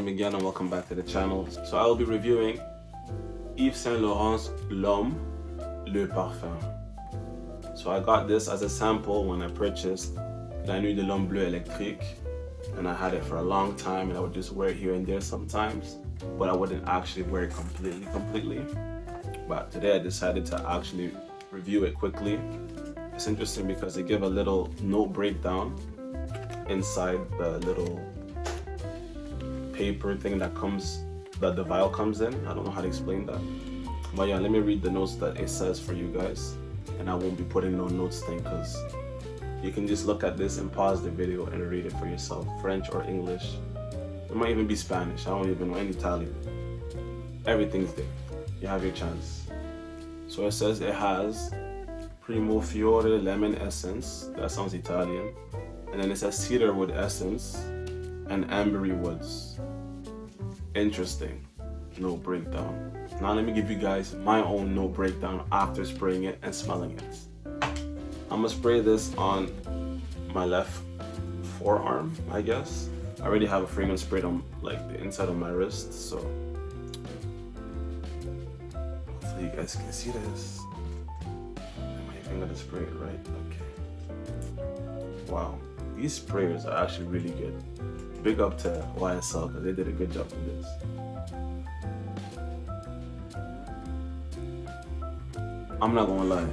name again and welcome back to the channel. So I will be reviewing Yves Saint Laurent's L'Homme, Le Parfum. So I got this as a sample when I purchased La Nuit de l'Homme Bleu Électrique, and I had it for a long time and I would just wear it here and there sometimes, but I wouldn't actually wear it completely. But today I decided to actually review it quickly. It's interesting because they give a little note breakdown inside the little paper thing that the vial comes in. I don't know how to explain that, but yeah, let me read the notes that it says for you guys, and I won't be putting no notes thing because you can just look at this and pause the video and read it for yourself, French or English. It might even be Spanish. I don't even know any Italian. Everything's there. You have your chance. So it says it has Primo Fiore Lemon Essence. That sounds Italian. And then it says cedar wood essence and ambery woods. Interesting. Note breakdown. Now let me give you guys my own note breakdown after spraying it and smelling it. I'm gonna spray this on my left forearm, I guess. I already have a fragrance sprayed on like the inside of my wrist, so hopefully you guys can see this. Am I even gonna spray it right? Okay. Wow. These sprayers are actually really good. Big up to YSL because they did a good job with this. I'm not gonna lie,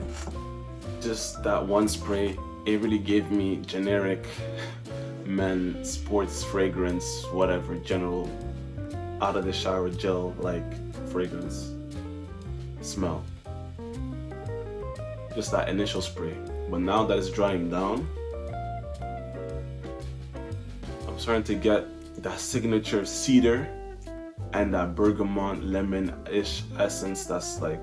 just that one spray, it really gave me generic men sports fragrance, whatever, general out of the shower gel like fragrance smell. Just that initial spray. But now that it's drying down, I'm starting to get that signature cedar and that bergamot lemon-ish essence that's like,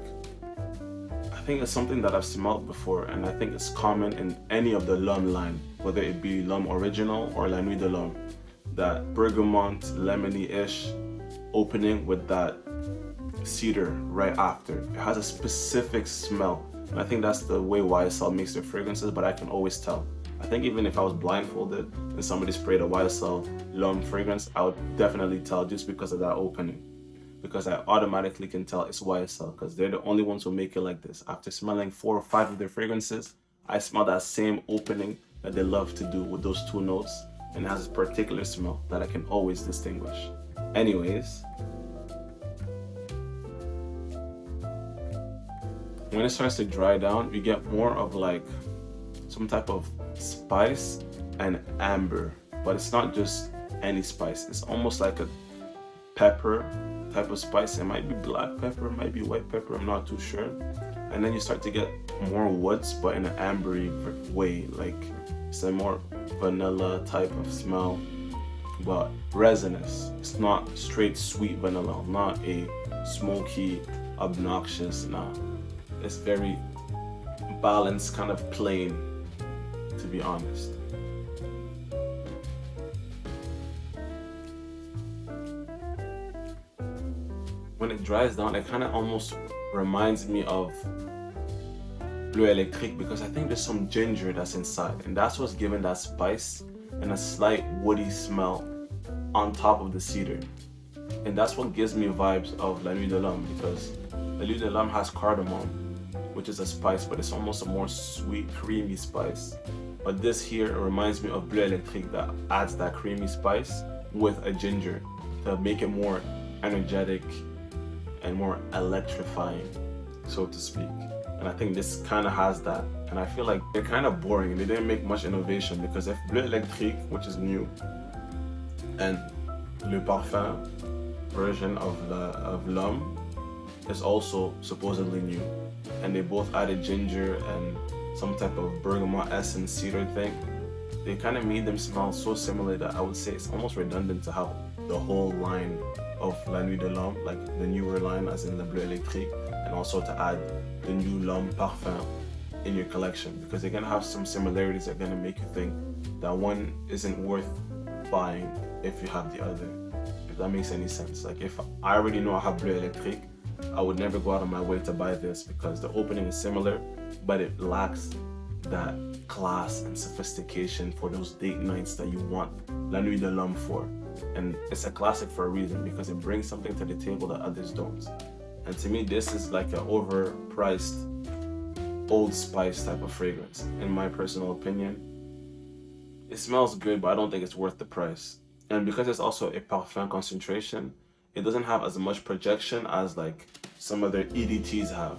I think it's something that I've smelled before, and I think it's common in any of the L'Homme line, whether it be L'Homme Original or La Nuit de l'Homme. That bergamot lemony-ish opening with that cedar right after. It has a specific smell, and I think that's the way YSL makes their fragrances, but I can always tell. I think even if I was blindfolded and somebody sprayed a YSL L'Homme fragrance, I would definitely tell just because of that opening. Because I automatically can tell it's YSL because they're the only ones who make it like this. After smelling 4 or 5 of their fragrances, I smell that same opening that they love to do with those 2 notes, and it has a particular smell that I can always distinguish. Anyways, when it starts to dry down, you get more of like some type of spice and amber, but it's not just any spice. It's almost like a pepper type of spice. It might be black pepper, it might be white pepper, I'm not too sure. And then you start to get more woods, but in an ambery way, like it's a more vanilla type of smell, but resinous. It's not straight sweet vanilla, not a smoky, obnoxious, nah. It's very balanced, kind of plain, to be honest. When it dries down, it kind of almost reminds me of Bleu Électrique because I think there's some ginger that's inside, and that's what's giving that spice and a slight woody smell on top of the cedar. And that's what gives me vibes of La Nuit de l'Homme, because La Nuit de l'Homme has cardamom, which is a spice, but it's almost a more sweet, creamy spice. But this here reminds me of Bleu Électrique that adds that creamy spice with a ginger to make it more energetic and more electrifying, so to speak. And I think this kind of has that. And I feel like they're kind of boring. They didn't make much innovation, because if Bleu Électrique, which is new, and Le Parfum version of L'Homme is also supposedly new, and they both added ginger and some type of bergamot essence cedar thing, they kind of made them smell so similar that I would say it's almost redundant to have the whole line of La Nuit de l'Homme, like the newer line as in Le Bleu Électrique, and also to add the new L'Homme Parfum in your collection, because they're gonna have some similarities that are gonna make you think that one isn't worth buying if you have the other, if that makes any sense. Like if I already know I have Bleu Électrique, I would never go out of my way to buy this because the opening is similar, but it lacks that class and sophistication for those date nights that you want La Nuit de l'Homme for. And it's a classic for a reason, because it brings something to the table that others don't. And to me, this is like an overpriced Old Spice type of fragrance, in my personal opinion. It smells good, but I don't think it's worth the price. And because it's also a Parfum concentration, it doesn't have as much projection as like some other EDTs have.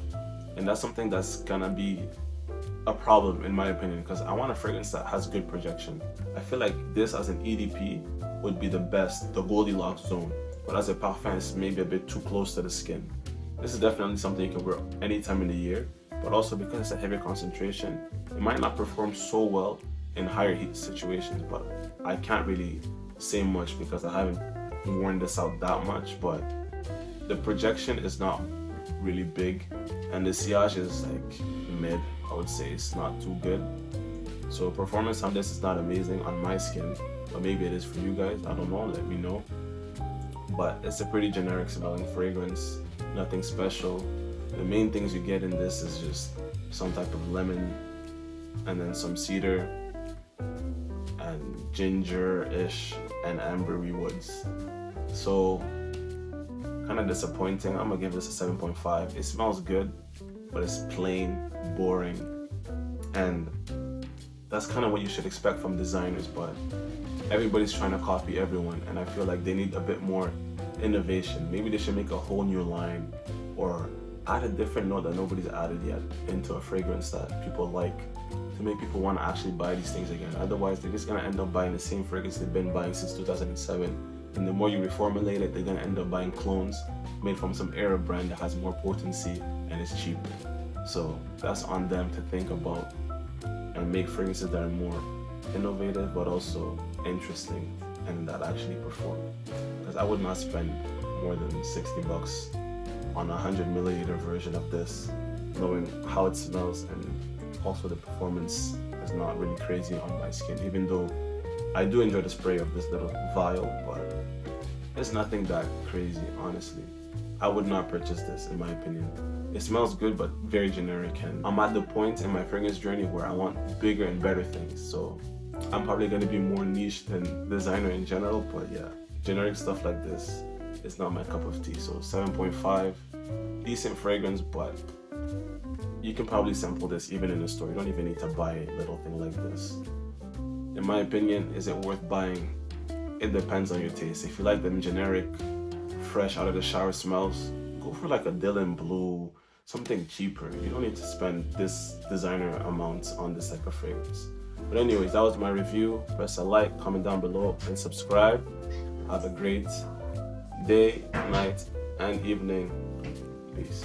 And that's something that's gonna be a problem in my opinion, because I want a fragrance that has good projection. I feel like this as an EDP would be the best, the Goldilocks zone. But as a Parfum, it's maybe a bit too close to the skin. This is definitely something you can wear any time in the year, but also because it's a heavy concentration, it might not perform so well in higher heat situations. But I can't really say much because I haven't worn this out that much, but the projection is not really big and the sillage is like mid. I would say it's not too good. So performance on this is not amazing on my skin, but maybe it is for you guys. I don't know, let me know. But it's a pretty generic smelling fragrance, nothing special. The main things you get in this is just some type of lemon and then some cedar and ginger-ish and ambery woods. So kind of disappointing. I'm gonna give this a 7.5. It smells good, but it's plain, boring, and that's kind of what you should expect from designers. But everybody's trying to copy everyone, and I feel like they need a bit more innovation. Maybe they should make a whole new line or add a different note that nobody's added yet into a fragrance that people like, to make people want to actually buy these things again. Otherwise, they're just gonna end up buying the same fragrance they've been buying since 2007. And the more you reformulate it, they're gonna end up buying clones made from some Arab brand that has more potency and is cheaper. So that's on them to think about and make fragrances that are more innovative but also interesting and that actually perform. Because I would not spend more than 60 bucks on a 100 milliliter version of this, knowing how it smells, and also the performance is not really crazy on my skin, even though I do enjoy the spray of this little vial, but it's nothing that crazy, honestly. I would not purchase this, in my opinion. It smells good, but very generic, and I'm at the point in my fragrance journey where I want bigger and better things. So I'm probably gonna be more niche than designer in general, but yeah, generic stuff like this is not my cup of tea. So 7.5, decent fragrance, but you can probably sample this even in a store. You don't even need to buy a little thing like this. In my opinion, is it worth buying? It depends on your taste. If you like them generic, fresh out of the shower smells, go for like a Dylan Blue, something cheaper. You don't need to spend this designer amount on this type of fragrance. But anyways, that was my review. Press a like, comment down below, and subscribe. Have a great day, night, and evening. Peace.